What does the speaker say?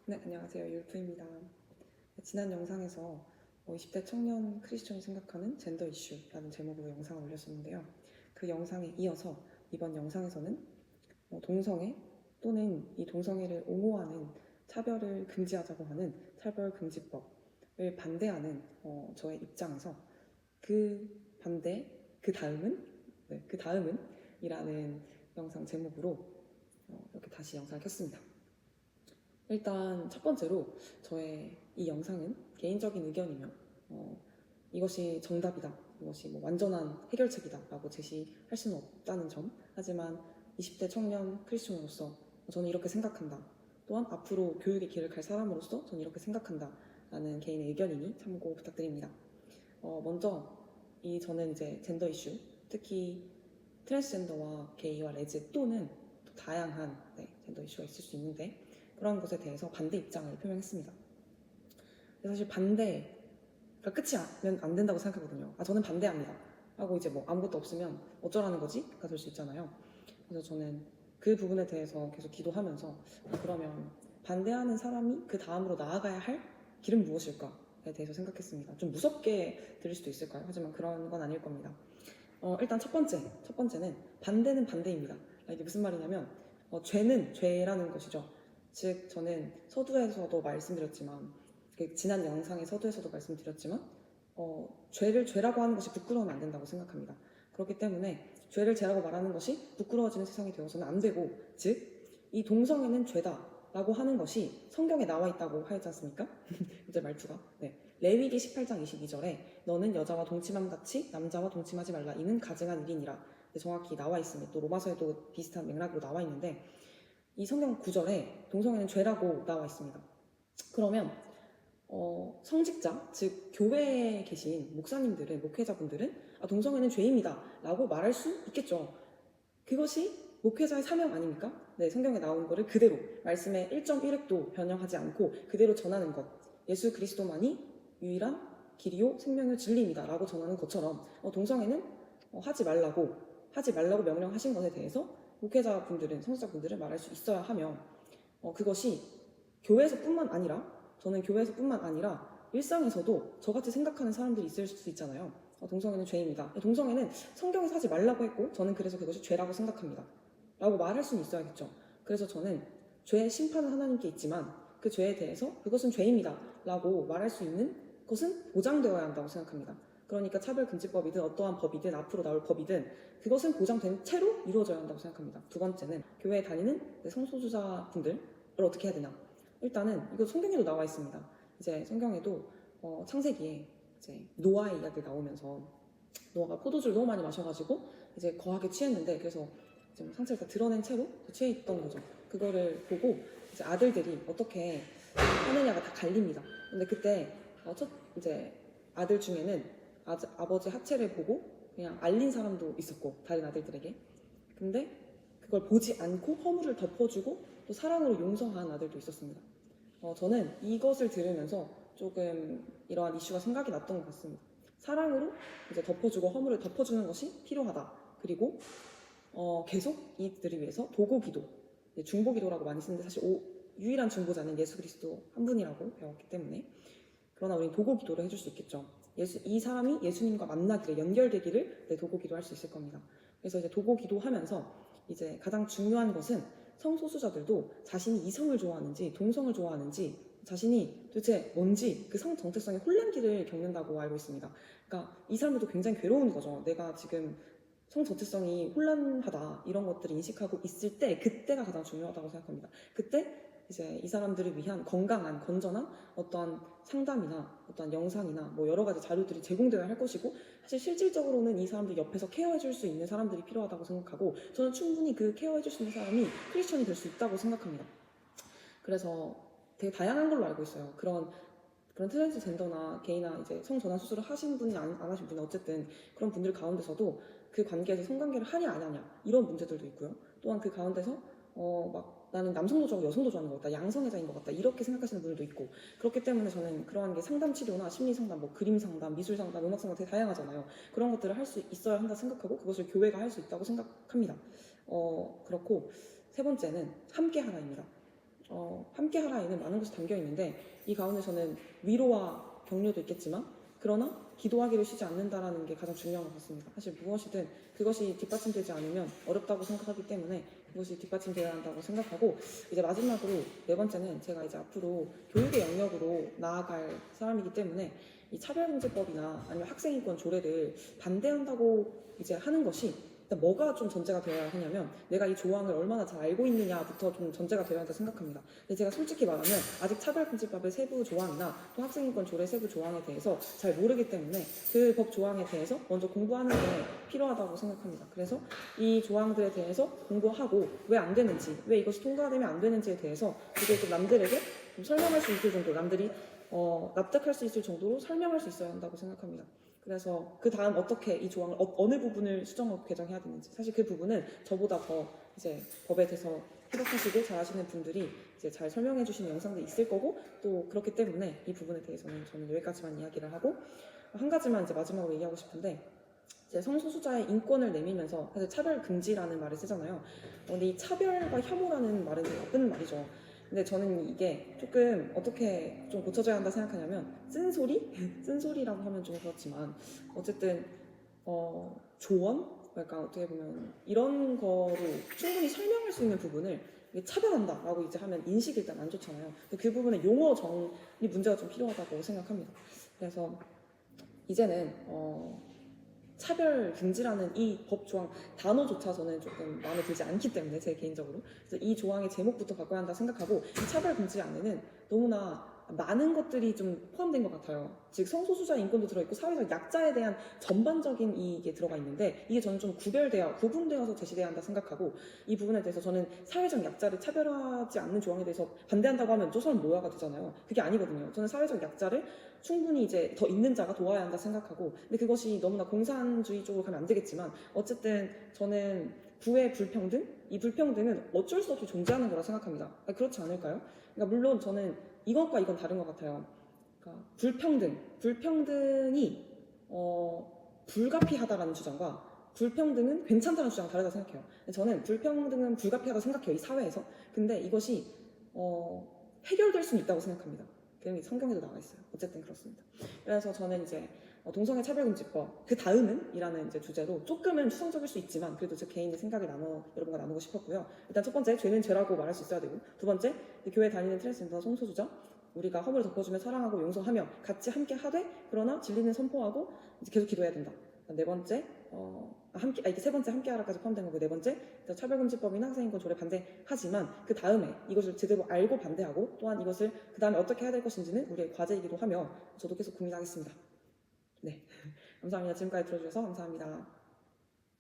네, 안녕하세요. 율프입니다. 지난 영상에서 20대 청년 크리스천이 생각하는 젠더 이슈라는 제목으로 영상을 올렸었는데요. 그 영상에 이어서 이번 영상에서는 동성애 또는 이 동성애를 옹호하는 차별을 금지하자고 하는 차별금지법을 반대하는 저의 입장에서 그 반대, 그 다음은 이라는 영상 제목으로 이렇게 다시 영상을 켰습니다. 일단 첫 번째로 저의 이 영상은 개인적인 의견이며 이것이 정답이다, 이것이 완전한 해결책이다 라고 제시할 수는 없다는 점. 하지만 20대 청년 크리스천으로서 저는 이렇게 생각한다, 또한 앞으로 교육의 길을 갈 사람으로서 저는 이렇게 생각한다 라는 개인의 의견이니 참고 부탁드립니다. 먼저 저는 이제 젠더 이슈, 특히 트랜스젠더와 게이와 레즈 또는 또 다양한 젠더 이슈가 있을 수 있는데 그런 것에 대해서 반대 입장을 표명했습니다. 사실 반대가 끝이면 안 된다고 생각하거든요. 저는 반대합니다 하고 이제 아무것도 없으면 어쩌라는 거지?가 될 수 있잖아요. 그래서 저는 그 부분에 대해서 계속 기도하면서 그러면 반대하는 사람이 그 다음으로 나아가야 할 길은 무엇일까에 대해서 생각했습니다. 좀 무섭게 들릴 수도 있을까요? 하지만 그런 건 아닐 겁니다. 일단 첫 번째는 반대는 반대입니다. 이게 무슨 말이냐면 죄는 죄라는 것이죠. 즉 저는 서두에서도 말씀드렸지만 지난 영상의 서두에서도 말씀드렸지만 죄를 죄라고 하는 것이 부끄러우면 안 된다고 생각합니다. 그렇기 때문에 죄를 죄라고 말하는 것이 부끄러워지는 세상이 되어서는 안 되고, 즉 이 동성애는 죄다 라고 하는 것이 성경에 나와 있다고 하였지 않습니까? 이제 말투가 레위기 18장 22절에 너는 여자와 동침함 같이 남자와 동침하지 말라, 이는 가증한 일이니라 정확히 나와 있습니다. 또 로마서에도 비슷한 맥락으로 나와 있는데 이 성경 구절에 동성애는 죄라고 나와 있습니다. 그러면 성직자, 즉 교회에 계신 목사님들은, 목회자분들은 동성애는 죄입니다 라고 말할 수 있겠죠. 그것이 목회자의 사명 아닙니까? 성경에 나온 거를 그대로 말씀의 1.1획도 변형하지 않고 그대로 전하는 것, 예수 그리스도만이 유일한 길이요 생명요 진리입니다 라고 전하는 것처럼 동성애는 하지 말라고 명령하신 것에 대해서 목회자분들은, 성직자분들은 말할 수 있어야 하며, 그것이 교회에서뿐만 아니라, 저는 교회에서뿐만 아니라 일상에서도 저같이 생각하는 사람들이 있을 수 있잖아요. 동성애는 죄입니다. 동성애는 성경에서 하지 말라고 했고 저는 그래서 그것이 죄라고 생각합니다 라고 말할 수는 있어야겠죠. 그래서 저는 죄의 심판은 하나님께 있지만 그 죄에 대해서 그것은 죄입니다 라고 말할 수 있는 것은 보장되어야 한다고 생각합니다. 그러니까 차별금지법이든 어떠한 법이든 앞으로 나올 법이든 그것은 보장된 채로 이루어져야 한다고 생각합니다. 두 번째는 교회에 다니는 성소수자분들을 어떻게 해야 되냐. 일단은 이거 성경에도 나와 있습니다. 이제 성경에도 창세기에 이제 노아의 이야기 나오면서 노아가 포도주를 너무 많이 마셔가지고 이제 거하게 취했는데, 그래서 이제 상체를 다 드러낸 채로 취해 있던 거죠. 그거를 보고 이제 아들들이 어떻게 하느냐가 다 갈립니다. 근데 그때 첫 이제 아들 중에는 아버지 하체를 보고 그냥 알린 사람도 있었고, 다른 아들들에게. 근데 그걸 보지 않고 허물을 덮어주고 또 사랑으로 용서한 아들도 있었습니다. 저는 이것을 들으면서 조금 이러한 이슈가 생각이 났던 것 같습니다. 사랑으로 이제 덮어주고 허물을 덮어주는 것이 필요하다. 그리고 계속 이들을 위해서 도고기도, 중보기도라고 많이 쓰는데 사실 유일한 중보자는 예수 그리스도 한 분이라고 배웠기 때문에, 그러나 우리는 도고기도를 해줄 수 있겠죠. 이 사람이 예수님과 만나기를, 연결되기를 도고기도 할 수 있을 겁니다. 그래서 이제 도고기도 하면서 이제 가장 중요한 것은 성소수자들도 자신이 이성을 좋아하는지 동성을 좋아하는지, 자신이 도대체 뭔지 그 성 정체성의 혼란기를 겪는다고 알고 있습니다. 그러니까 이 사람들도 굉장히 괴로운 거죠. 내가 지금 성 정체성이 혼란하다, 이런 것들을 인식하고 있을 때 그때가 가장 중요하다고 생각합니다. 그때 이제 이 사람들을 위한 건강한, 건전한 어떠한 상담이나 어떠한 영상이나 여러 가지 자료들이 제공되어야 할 것이고, 사실 실질적으로는 이 사람들 옆에서 케어해줄 수 있는 사람들이 필요하다고 생각하고, 저는 충분히 그 케어해줄 수 있는 사람이 크리스천이 될 수 있다고 생각합니다. 그래서 되게 다양한 걸로 알고 있어요. 그런 트랜스젠더나 게이나 이제 성전환 수술을 하신 분이 안 하신 분이 어쨌든 그런 분들 가운데서도 그 관계에서 성관계를 하냐 안 하냐 이런 문제들도 있고요. 또한 그 가운데서 나는 남성도 좋아하고 여성도 좋아하는 것 같다, 양성애자인 것 같다, 이렇게 생각하시는 분들도 있고, 그렇기 때문에 저는 그러한 게 상담 치료나 심리 상담, 그림 상담, 미술 상담, 음악 상담 되게 다양하잖아요. 그런 것들을 할 수 있어야 한다 생각하고 그것을 교회가 할 수 있다고 생각합니다. 그렇고 세 번째는 함께 하나입니다. 함께하라에는 많은 것이 담겨 있는데 이 가운데서는 위로와 격려도 있겠지만 그러나 기도하기를 쉬지 않는다라는 게 가장 중요한 것 같습니다. 사실 무엇이든 그것이 뒷받침되지 않으면 어렵다고 생각하기 때문에 그것이 뒷받침되어야 한다고 생각하고 이제 마지막으로 네 번째는 제가 이제 앞으로 교육의 영역으로 나아갈 사람이기 때문에 이 차별금지법이나 아니면 학생인권 조례를 반대한다고 이제 하는 것이 일단 뭐가 좀 전제가 되어야 하냐면 내가 이 조항을 얼마나 잘 알고 있느냐부터 좀 전제가 되어야 한다 생각합니다. 근데 제가 솔직히 말하면 아직 차별금지법의 세부 조항이나 또 학생인권 조례 세부 조항에 대해서 잘 모르기 때문에 그 법 조항에 대해서 먼저 공부하는 게 필요하다고 생각합니다. 그래서 이 조항들에 대해서 공부하고 왜 안 되는지, 왜 이것이 통과되면 안 되는지에 대해서 그걸 좀 남들에게 좀 설명할 수 있을 정도, 남들이 납득할 수 있을 정도로 설명할 수 있어야 한다고 생각합니다. 그래서 그 다음 어떻게 이 조항을 어느 부분을 수정하고 개정해야 되는지 사실 그 부분은 저보다 더 이제 법에 대해서 해석하시고 잘 아시는 분들이 이제 잘 설명해 주시는 영상들이 있을 거고 또 그렇기 때문에 이 부분에 대해서는 저는 여기까지만 이야기를 하고 한 가지만 이제 마지막으로 얘기하고 싶은데 이제 성소수자의 인권을 내밀면서 사실 차별 금지라는 말을 쓰잖아요. 근데 이 차별과 혐오라는 말은 되게 나쁜 말이죠. 근데 저는 이게 조금 어떻게 좀 고쳐져야 한다 생각하냐면 쓴소리? 쓴소리라고 하면 좀 그렇지만 어쨌든 조언? 그러니까 어떻게 보면 이런 거로 충분히 설명할 수 있는 부분을 차별한다라고 이제 하면 인식이 일단 안 좋잖아요. 그 부분의 용어 정리 문제가 좀 필요하다고 생각합니다. 그래서 이제는 차별 금지라는 이 법 조항 단어조차 저는 조금 마음에 들지 않기 때문에 제 개인적으로 그래서 이 조항의 제목부터 바꿔야 한다 생각하고 이 차별 금지 안에는 너무나 많은 것들이 좀 포함된 것 같아요. 즉 성소수자 인권도 들어있고 사회적 약자에 대한 전반적인 이게 들어가 있는데 이게 저는 좀 구분되어서 제시돼야 한다 생각하고 이 부분에 대해서 저는 사회적 약자를 차별하지 않는 조항에 대해서 반대한다고 하면 저 사람 뭐야가 되잖아요. 그게 아니거든요. 저는 사회적 약자를 충분히 이제 더 있는 자가 도와야 한다 생각하고 근데 그것이 너무나 공산주의 쪽으로 가면 안 되겠지만 어쨌든 저는 부의 불평등? 이 불평등은 어쩔 수 없이 존재하는 거라 생각합니다. 그렇지 않을까요? 그러니까 물론 저는 이것과 이건 다른 것 같아요. 그러니까 불평등이 불가피하다라는 주장과 불평등은 괜찮다는 주장 다르다 생각해요. 저는 불평등은 불가피하다고 생각해요. 이 사회에서. 근데 이것이 해결될 수는 있다고 생각합니다. 그게 성경에도 나와 있어요. 어쨌든 그렇습니다. 그래서 저는 이제 동성애 차별금지법 그 다음은 이라는 이제 주제로 조금은 추상적일 수 있지만 그래도 제 개인의 생각을 여러분과 나누고 싶었고요. 일단 첫 번째 죄는 죄라고 말할 수 있어야 되고 두 번째 교회 다니는 트랜스젠더 성소수자 우리가 허물을 덮어주며 사랑하고 용서하며 같이 함께 하되 그러나 진리는 선포하고 이제 계속 기도해야 된다. 네 번째 이게 세 번째 함께하라까지 포함된 거고 네 번째 차별금지법이나 학생인권 조례 반대하지만 그 다음에 이것을 제대로 알고 반대하고 또한 이것을 그 다음에 어떻게 해야 될 것인지는 우리의 과제이기도 하며 저도 계속 고민하겠습니다. 네, 감사합니다. 지금까지 들어주셔서 감사합니다.